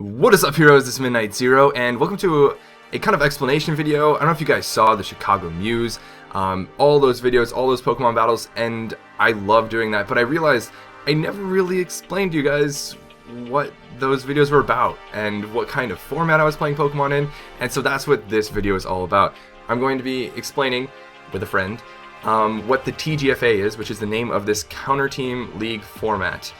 What is up, heroes? This is Midnight Zero, and welcome to a kind of explanation video. I don't know if you guys saw the Chicago Muse, all those videos, all those Pokemon battles, and I love doing that, but I realized I never really explained to you guys what those videos were about and what kind of format I was playing Pokemon in, and so that's what this video is all about. I'm going to be explaining, with a friend, what the TGFA is, which is the name of this Counter Team League format.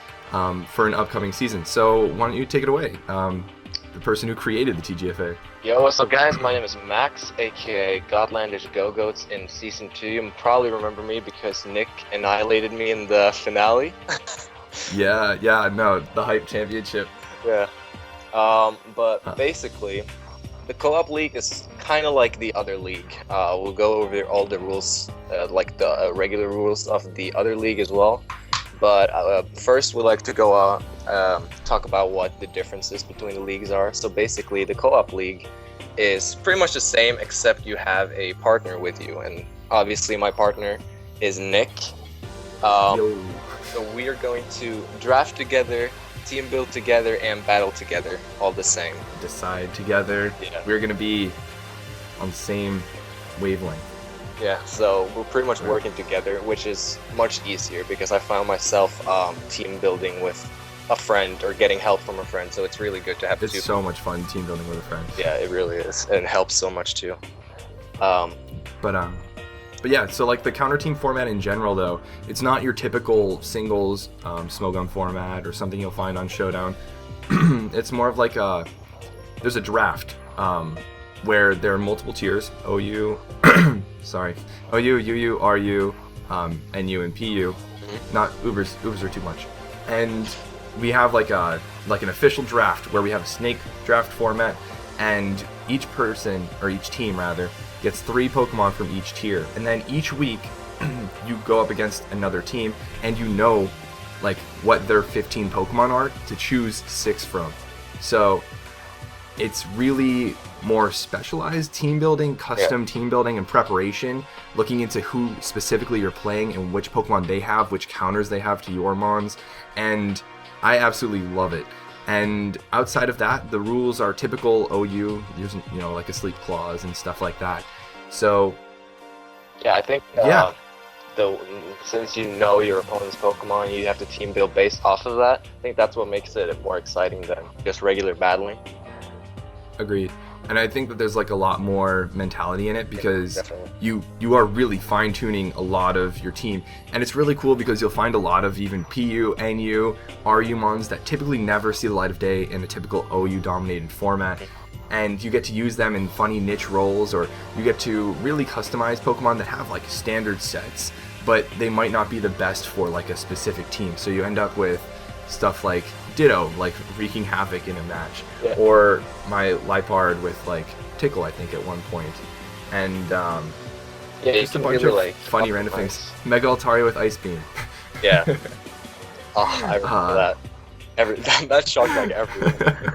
For an upcoming season. So why don't you take it away, the person who created the TGFA. Yo, what's up guys, my name is Max, aka Godlandish Go-Goats in Season 2. You probably remember me because Nick annihilated me in the finale. yeah, no, the Hype Championship. Yeah. But basically, the Co-op League is kind of like the other league. We'll go over all the rules, like the regular rules of the other league as well. But first, we'd like to go talk about what the differences between the leagues are. So basically, the co-op league is pretty much the same, except you have a partner with you. And obviously, my partner is Nick. So we are going to draft together, team build together, and battle together, all the same. Decide together. Yeah. We're going to be on the same wavelength. Yeah, so we're pretty much working together, which is much easier because I found myself team building with a friend or getting help from a friend, so it's really good to have It's so much fun team building with a friend. Yeah, it really is, and it helps so much too. But yeah, so like the counter team format in general though, it's not your typical singles Smogon format or something you'll find on Showdown. It's more of like there's a draft where there are multiple tiers, OU, OU, UU, RU, NU, and PU. Not Ubers. Ubers are too much. And we have like an official draft where we have a snake draft format, and each person, or each team rather, gets 3 Pokemon from each tier. And then each week, you go up against another team, and you know like what their 15 Pokemon are to choose 6 from. So it's really more specialized team building, custom team building, and preparation, looking into who specifically you're playing and which Pokemon they have, which counters they have to your Mons, and I absolutely love it. And outside of that, the rules are typical OU, using, like a sleep clause and stuff like that. So yeah, I think since you know your opponent's Pokemon, you have to team build based off of that. I think that's what makes it more exciting than just regular battling. Agreed. And I think that there's like a lot more mentality in it because you are really fine-tuning a lot of your team, and it's really cool because you'll find a lot of even PU, NU, RU mons that typically never see the light of day in a typical OU dominated format, and you get to use them in funny niche roles, or you get to really customize Pokemon that have like standard sets, but they might not be the best for like a specific team. So you end up with stuff like Ditto, like wreaking havoc in a match, or my Lipard with like Tickle, I think at one point, and just a bunch of like funny random things. Mega Altaria with Ice Beam. Yeah. Oh, I remember that. That shocked like everyone.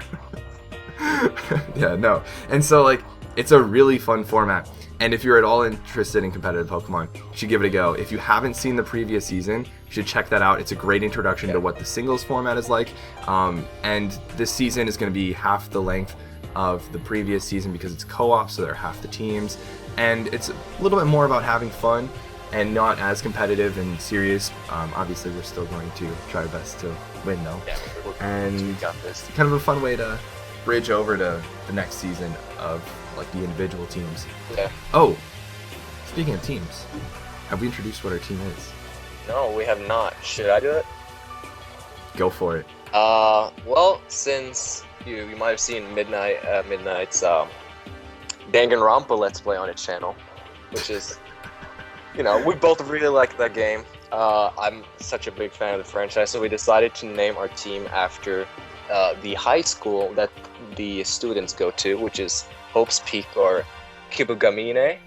Yeah, no, and so like it's a really fun format. And if you're at all interested in competitive Pokemon, you should give it a go. If you haven't seen the previous season, you should check that out. It's a great introduction to what the singles format is like. And this season is going to be half the length of the previous season because it's co-op, so they're half the teams. And it's a little bit more about having fun and not as competitive and serious. Obviously, we're still going to try our best to win, though. Yeah, and it's kind of a fun way to bridge over to the next season of like the individual teams. Yeah. Oh, speaking of teams, have we introduced what our team is? No, we have not. Should I do it? Go for it. Well, since you might have seen Midnight's Danganronpa Let's Play on its channel, which is, we both really like that game. I'm such a big fan of the franchise, so we decided to name our team after the high school that the students go to, which is Hope's Peak or Kibougamine.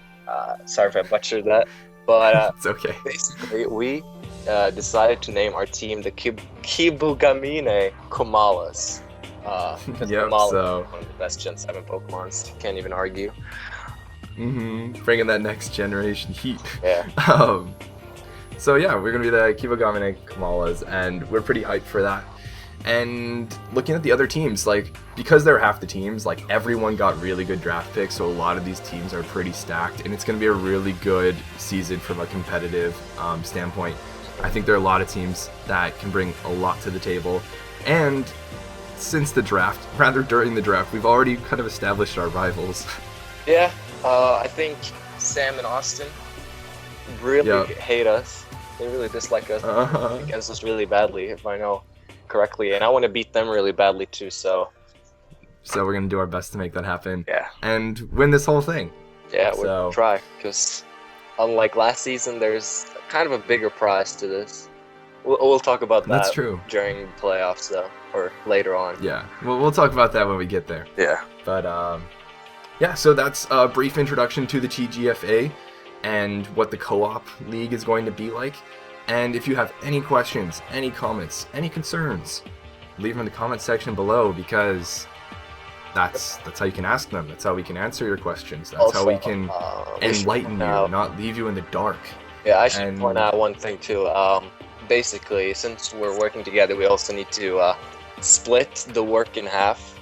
Sorry if I butchered that, but it's okay. Basically, we decided to name our team the Kibougamine Komalas. Komalas are one of the best Gen 7 Pokemons. Can't even argue. Bringing that next generation heat. Yeah. So yeah, we're gonna be the Kibougamine Komalas, and we're pretty hyped for that. And looking at the other teams, like, because they're half the teams, like, everyone got really good draft picks, so a lot of these teams are pretty stacked, and it's going to be a really good season from a competitive standpoint. I think there are a lot of teams that can bring a lot to the table, and since the draft, rather during the draft, we've already kind of established our rivals. Yeah, I think Sam and Austin really hate us. They really dislike us, against us really badly, if I know correctly, and I want to beat them really badly too, so we're going to do our best to make that happen. Yeah. And win this whole thing. Yeah, we're going to try, because unlike last season, there's kind of a bigger prize to this. We'll talk about that. That's true. During playoffs, though, or later on. Yeah, we'll talk about that when we get there. Yeah. But, yeah, so that's a brief introduction to the TGFA and what the co-op league is going to be like. And if you have any questions, any comments, any concerns, leave them in the comment section below, because that's how you can ask them. That's how we can answer your questions. That's also, how we can enlighten you, not leave you in the dark. Yeah, I should point out one thing too. Basically, since we're working together, we also need to split the work in half.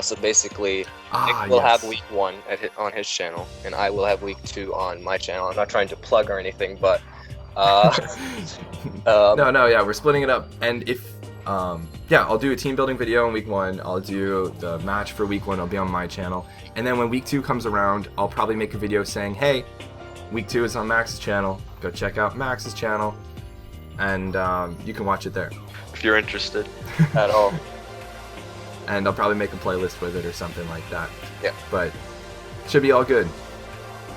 So basically, Nick will have week 1 on his channel, and I will have week 2 on my channel. I'm not trying to plug or anything, but no, yeah, we're splitting it up. And if I'll do a team building video in week 1. I'll do the match for week 1. It'll be on my channel, and then when week 2 comes around, I'll probably make a video saying, hey, week 2 is on Max's channel. Go check out Max's channel, and you can watch it there if you're interested at all. And I'll probably make a playlist with it or something like that. Yeah. But should be all good.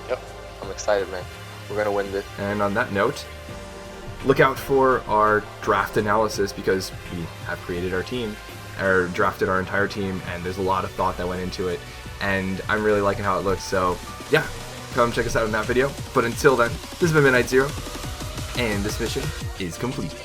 Yep. I'm excited, man. We're gonna win this. And on that note, look out for our draft analysis, because we have created our team, or drafted our entire team, and there's a lot of thought that went into it. And I'm really liking how it looks. So yeah, come check us out in that video. But until then, this has been Midnight Zero, and this mission is complete.